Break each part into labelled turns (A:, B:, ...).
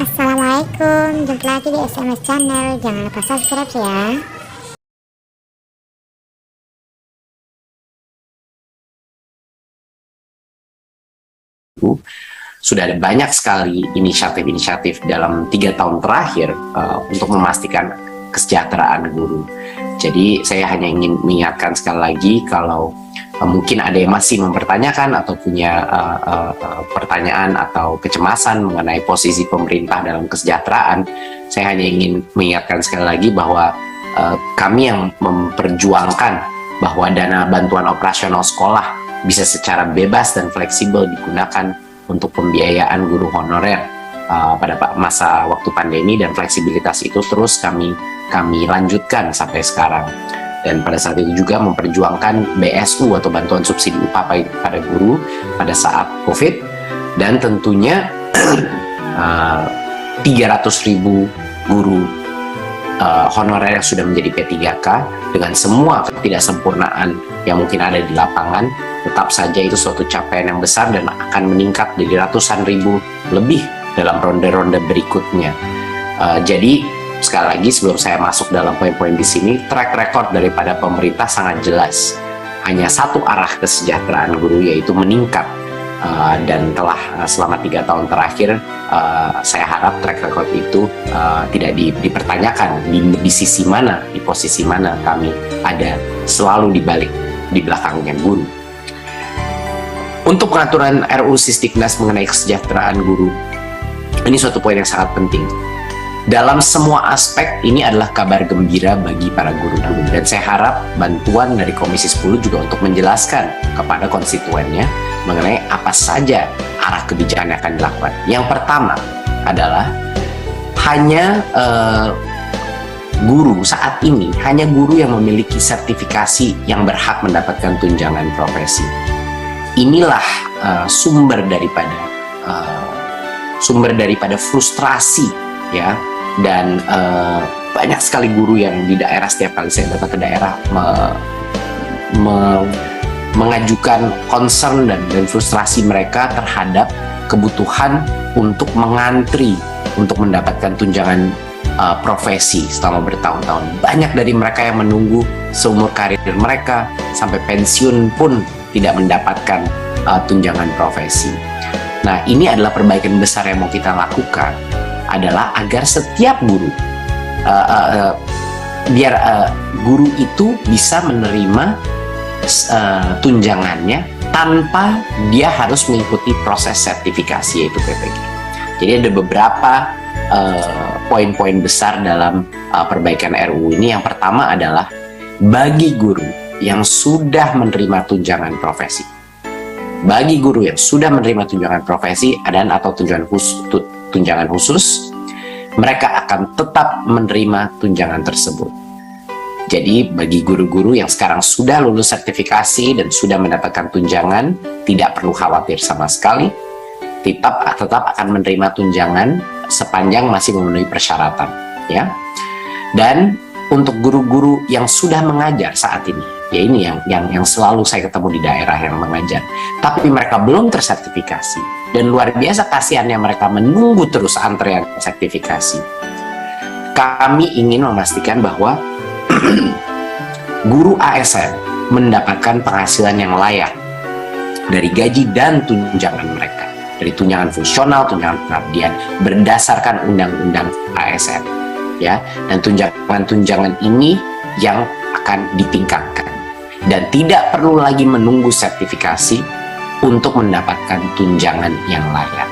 A: Assalamualaikum, jumpa lagi di SMS Channel. Jangan lupa subscribe ya.
B: Sudah ada banyak sekali inisiatif-inisiatif dalam 3 tahun terakhir untuk memastikan kesejahteraan guru. Jadi saya hanya ingin mengingatkan sekali lagi kalau mungkin ada yang masih mempertanyakan atau punya pertanyaan atau kecemasan mengenai posisi pemerintah dalam kesejahteraan, saya hanya ingin mengingatkan sekali lagi bahwa kami yang memperjuangkan bahwa dana bantuan operasional sekolah bisa secara bebas dan fleksibel digunakan untuk pembiayaan guru honorer pada masa waktu pandemi, dan fleksibilitas itu terus kami lanjutkan sampai sekarang. Dan pada saat itu juga memperjuangkan BSU atau bantuan subsidi upah pada guru pada saat COVID, dan tentunya 300.000 guru honorer yang sudah menjadi P3K dengan semua ketidaksempurnaan yang mungkin ada di lapangan, tetap saja itu suatu capaian yang besar dan akan meningkat jadi ratusan ribu lebih dalam ronde-ronde berikutnya. Jadi sekali lagi sebelum saya masuk dalam poin-poin di sini, track record daripada pemerintah sangat jelas. Hanya satu arah kesejahteraan guru, yaitu meningkat. Dan telah selama 3 tahun terakhir, saya harap track record itu tidak dipertanyakan di sisi mana, di posisi mana kami ada selalu di belakangnya guru. Untuk pengaturan RUU Sisdiknas mengenai kesejahteraan guru, ini suatu poin yang sangat penting. Dalam semua aspek ini adalah kabar gembira bagi para guru-guru, dan saya harap bantuan dari Komisi 10 juga untuk menjelaskan kepada konstituennya mengenai apa saja arah kebijakan yang akan dilakukan. Yang pertama adalah hanya guru saat ini, hanya guru yang memiliki sertifikasi yang berhak mendapatkan tunjangan profesi. Inilah sumber daripada frustrasi, ya. Dan banyak sekali guru yang di daerah, setiap kali saya datang ke daerah mengajukan concern dan frustrasi mereka terhadap kebutuhan untuk mengantri untuk mendapatkan tunjangan profesi selama bertahun-tahun. Banyak dari mereka yang menunggu seumur karir mereka sampai pensiun pun tidak mendapatkan tunjangan profesi. Nah, ini adalah perbaikan besar yang mau kita lakukan, adalah agar setiap guru biar guru itu bisa menerima tunjangannya tanpa dia harus mengikuti proses sertifikasi, yaitu PPG. Jadi ada beberapa poin-poin besar dalam perbaikan RUU ini. Yang pertama adalah bagi guru yang sudah menerima tunjangan profesi, dan atau tunjangan khusus, mereka akan tetap menerima tunjangan tersebut. Jadi bagi guru-guru yang sekarang sudah lulus sertifikasi dan sudah mendapatkan tunjangan, tidak perlu khawatir sama sekali, tetap akan menerima tunjangan sepanjang masih memenuhi persyaratan, ya. Dan untuk guru-guru yang sudah mengajar saat ini, ya ini yang selalu saya ketemu di daerah yang mengajar, tapi mereka belum tersertifikasi, dan luar biasa kasihannya mereka menunggu terus antrean sertifikasi. Kami ingin memastikan bahwa guru ASN mendapatkan penghasilan yang layak dari gaji dan tunjangan mereka, dari tunjangan fungsional, tunjangan pengabdian berdasarkan undang-undang ASN, ya. Dan tunjangan ini yang akan ditingkatkan, dan tidak perlu lagi menunggu sertifikasi untuk mendapatkan tunjangan yang layak.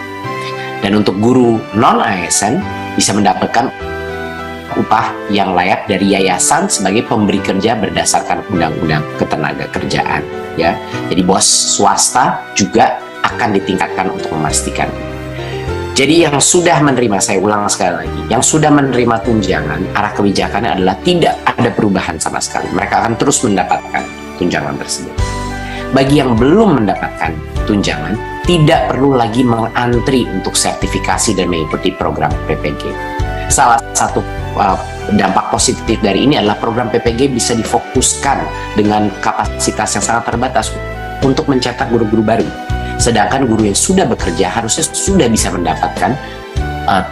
B: Dan untuk guru non-ASN bisa mendapatkan upah yang layak dari yayasan sebagai pemberi kerja berdasarkan undang-undang ketenagakerjaan, ya. Jadi bos swasta juga akan ditingkatkan untuk memastikan. Jadi yang sudah menerima, saya ulang sekali lagi, yang sudah menerima tunjangan, arah kebijakannya adalah tidak ada perubahan sama sekali. Mereka akan terus mendapatkan tunjangan tersebut. Bagi yang belum mendapatkan tunjangan, tidak perlu lagi mengantri untuk sertifikasi dan mengikuti program PPG. Salah satu dampak positif dari ini adalah program PPG bisa difokuskan dengan kapasitas yang sangat terbatas untuk mencetak guru-guru baru. Sedangkan guru yang sudah bekerja harusnya sudah bisa mendapatkan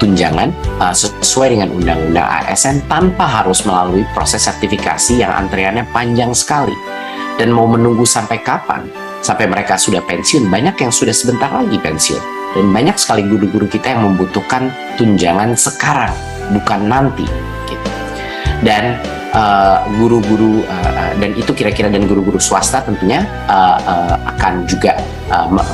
B: tunjangan sesuai dengan undang-undang ASN tanpa harus melalui proses sertifikasi yang antriannya panjang sekali. Dan mau menunggu sampai kapan? Sampai mereka sudah pensiun. Banyak yang sudah sebentar lagi pensiun. Dan banyak sekali guru-guru kita yang membutuhkan tunjangan sekarang, bukan nanti. Gitu. Dan guru-guru dan itu kira-kira dan guru-guru swasta tentunya akan juga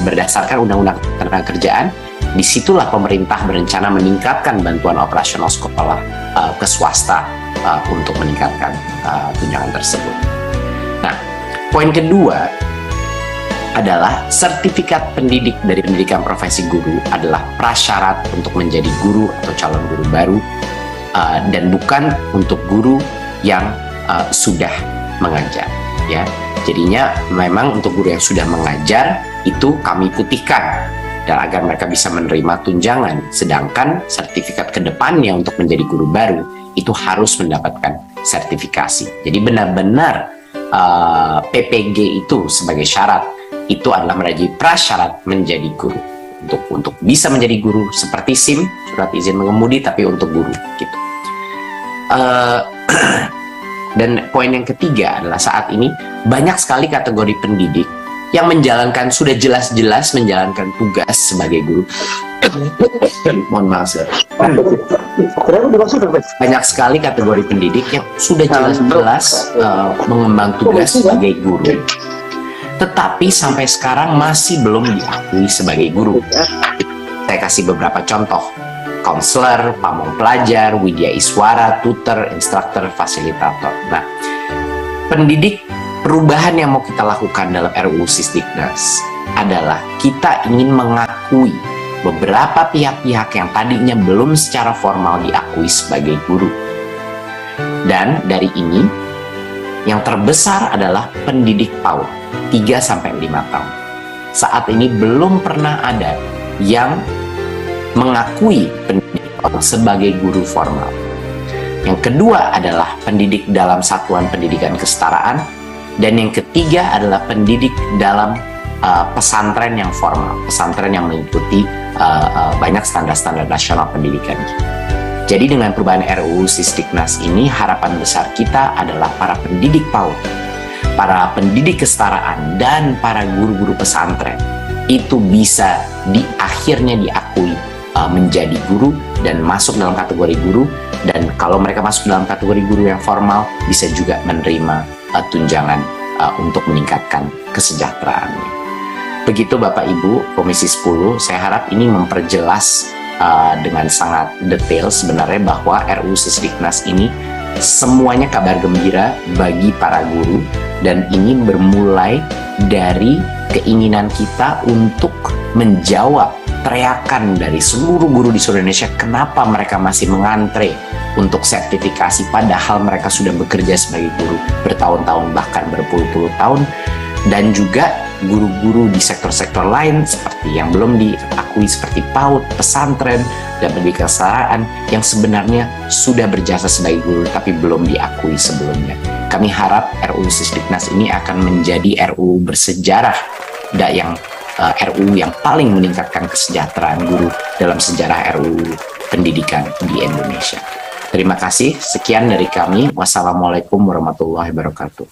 B: berdasarkan undang-undang tenaga kerjaan. Disitulah pemerintah berencana meningkatkan bantuan operasional sekolah ke swasta untuk meningkatkan tunjangan tersebut. Nah, poin kedua adalah sertifikat pendidik dari pendidikan profesi guru adalah prasyarat untuk menjadi guru atau calon guru baru dan bukan untuk guru yang sudah mengajar, ya. Jadinya memang untuk guru yang sudah mengajar itu kami putihkan dan agar mereka bisa menerima tunjangan, sedangkan sertifikat kedepannya untuk menjadi guru baru itu harus mendapatkan sertifikasi. Jadi benar-benar PPG itu sebagai syarat itu adalah menjadi prasyarat menjadi guru. Untuk bisa menjadi guru seperti SIM, surat izin mengemudi, tapi untuk guru gitu. Dan poin yang ketiga adalah saat ini banyak sekali kategori pendidik yang menjalankan, sudah jelas-jelas menjalankan tugas sebagai guru. Mohon maaf, sir. Banyak sekali kategori pendidik yang sudah jelas-jelas mengembang tugas sebagai guru, tetapi sampai sekarang masih belum diakui sebagai guru. Saya kasih beberapa contoh. Konselor, pamong pelajar, widya iswara, tutor, instruktur, fasilitator. Nah, pendidik, perubahan yang mau kita lakukan dalam RUU Sisdiknas adalah kita ingin mengakui beberapa pihak-pihak yang tadinya belum secara formal diakui sebagai guru. Dan dari ini, yang terbesar adalah pendidik PAUD, 3-5 tahun. Saat ini belum pernah ada yang mengakui pendidik PAUD sebagai guru formal. Yang kedua adalah pendidik dalam satuan pendidikan kesetaraan, dan yang ketiga adalah pendidik dalam pesantren yang formal, pesantren yang mengikuti banyak standar-standar nasional pendidikan. Jadi dengan perubahan RUU Sisdiknas ini, harapan besar kita adalah para pendidik PAUD, para pendidik kesetaraan, dan para guru-guru pesantren itu bisa akhirnya diakui menjadi guru dan masuk dalam kategori guru, dan kalau mereka masuk dalam kategori guru yang formal bisa juga menerima tunjangan untuk meningkatkan kesejahteraannya. Begitu Bapak Ibu Komisi 10, saya harap ini memperjelas dengan sangat detail sebenarnya bahwa RUU Sisdiknas ini semuanya kabar gembira bagi para guru, dan ini bermulai dari keinginan kita untuk menjawab teriakan dari seluruh guru di seluruh Indonesia, kenapa mereka masih mengantre untuk sertifikasi padahal mereka sudah bekerja sebagai guru bertahun-tahun, bahkan berpuluh-puluh tahun. Dan juga guru-guru di sektor-sektor lain seperti yang belum diakui seperti PAUD, pesantren, dan pendidikan kesetaraan yang sebenarnya sudah berjasa sebagai guru tapi belum diakui sebelumnya. Kami harap RUU Sisdiknas ini akan menjadi RUU bersejarah, RUU yang paling meningkatkan kesejahteraan guru dalam sejarah RUU pendidikan di Indonesia. Terima kasih, sekian dari kami. Wassalamualaikum warahmatullahi wabarakatuh.